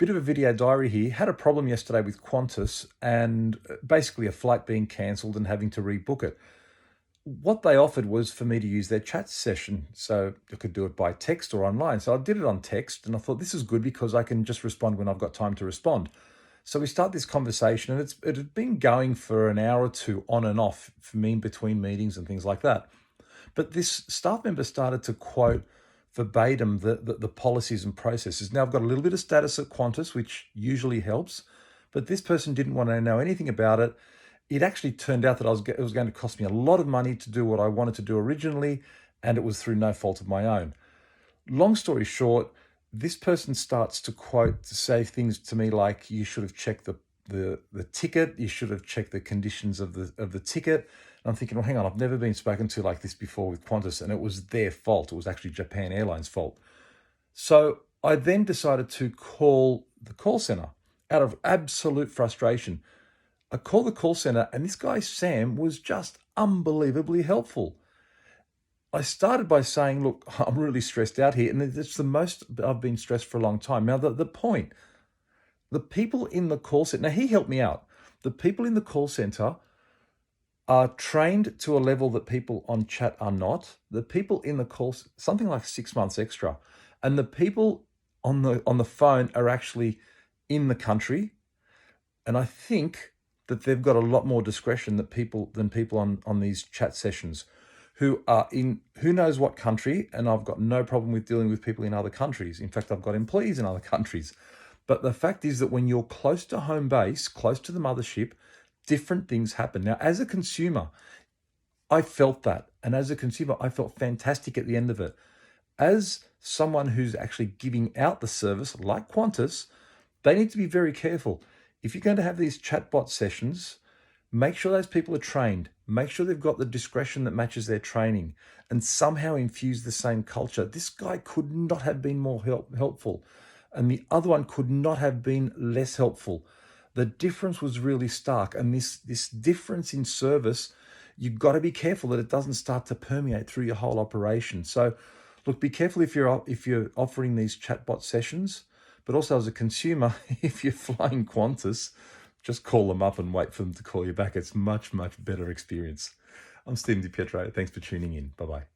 Bit of a video diary here. Had a problem yesterday with Qantas and basically a flight being cancelled and having to rebook it. What they offered was for me to use their chat session. So I could do it by text or online. So I did it on text and I thought this is good because I can just respond when I've got time to respond. So we start this conversation and it had been going for an hour or two on and off for me in between meetings and things like that. But this staff member started to quote verbatim the policies and processes. Now, I've got a little bit of status at Qantas, which usually helps, but this person didn't want to know anything about it. It actually turned out that it was going to cost me a lot of money to do what I wanted to do originally, and it was through no fault of my own. Long story short, this person starts to say things to me like, you should have checked the ticket, you should have checked the conditions of the ticket. And I'm thinking, well, hang on, I've never been spoken to like this before with Qantas, and it was their fault. It was actually Japan Airlines' fault. So I then decided to call the call center out of absolute frustration. I called the call center, and this guy, Sam, was just unbelievably helpful. I started by saying, look, I'm really stressed out here, and it's the most I've been stressed for a long time. Now, the point, the people in the call center, now he helped me out. The people in the call center are trained to a level that people on chat are not. The people in the call, something like 6 months extra, and the people on the phone are actually in the country. And I think that they've got a lot more discretion than people on these chat sessions who are in who knows what country. And I've got no problem with dealing with people in other countries. In fact, I've got employees in other countries. But the fact is that when you're close to home base, close to the mothership, different things happen. Now, as a consumer, I felt that. And as a consumer, I felt fantastic at the end of it. As someone who's actually giving out the service, like Qantas, they need to be very careful. If you're going to have these chatbot sessions, make sure those people are trained. Make sure they've got the discretion that matches their training and somehow infuse the same culture. This guy could not have been more helpful. And the other one could not have been less helpful. The difference was really stark. And this difference in service, you've got to be careful that it doesn't start to permeate through your whole operation. So look, be careful if you're offering these chatbot sessions, but also as a consumer, if you're flying Qantas, just call them up and wait for them to call you back. It's much, much better experience. I'm Stephen DiPietro. Thanks for tuning in. Bye-bye.